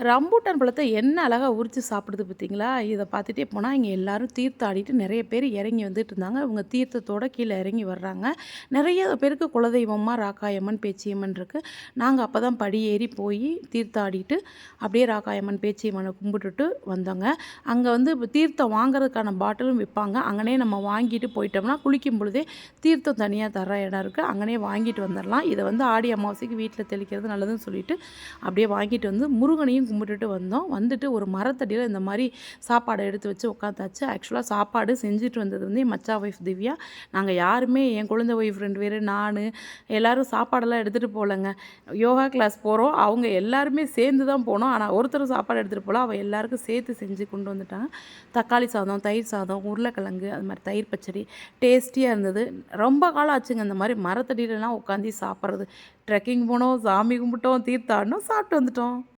Rambutan பழத்த என்ன அழகா உரிச்சு சாப்பிடுது பார்த்தீங்களா? இத பார்த்துட்டே போனா இங்க எல்லாரும் தீர்த்தம் ஆடிட்டு நெறைய பேர் இறங்கி வந்துட்டு இருந்தாங்க. இவங்க தீர்த்தத்தோட கீழ இறங்கி வர்றாங்க. நெறைய பேருக்கு குலதெய்வமா ராக்காயம்மன், பேச்சியம்மன் இருக்கு. நாங்க அப்பதான் படி ஏறி போயி தீர்த்தம் ஆடிட்டு, அப்படியே ராக்காயம்மன், பேச்சியம்மன கும்பிட்டுட்டு வந்தோங்க. அங்க வந்து தீர்த்தம் வாங்குறதுக்கான பாட்டிலும் விப்பாங்க. அங்கனே நம்ம வாங்கிட்டு போயிட்டோம்னா, குளிக்கும் பொழுதே தீர்த்தம் தனியா தர்ற இடம் இருக்கு. அங்கனே வாங்கிட்டு வந்துரலாம். இத வந்து ஆடி அமாவாசைக்கு வீட்ல தெளிக்கிறது நல்லதுன்னு சொல்லிட்டு, அப்படியே வாங்கிட்டு வந்து முருகனையும் கும்பிட்டுட்டு வந்தோம். வந்துட்டு ஒரு மரத்தடியில இந்த மாரி சாப்பாட எடுத்து வச்சு உட்காந்தாச்சு. ஆக்சுவலா சாப்பாடு செஞ்சுட்டு வந்தது வந்து என் மச்சா ஒய்ஃப் திவ்யா. நாங்க யாருமே என் குழந்தை ஒய்ஃப் 2 பேரு, நானு எல்லாரும் சாப்பாடெல்லாம் எடுத்துட்டு போலங்க. யோகா கிளாஸ் போறோம். அவங்க எல்லாருமே சேர்ந்து தான் போனோம். ஆனா ஒருத்தரும் சாப்பாடு எடுத்துட்டு போல. அவ எல்லாருக்கும் சேர்த்து செஞ்சு கொண்டு வந்துட்டாங்க. தக்காளி சாதம், தயிர் சாதம், உருளைக்கிழங்கு அது மாரி தயிர் பச்சடி டேஸ்டியா இருந்தது. ரொம்ப காலம் ஆச்சுங்க இந்த மாரி மரத்தடியிலலாம் உட்காந்து சாப்பிட்றது. ட்ரெக்கிங் போனோம், சாமி கும்பிட்டோம், தீர்த்தம் ஆடினோம், சாப்பிட்டு வந்துட்டோம்.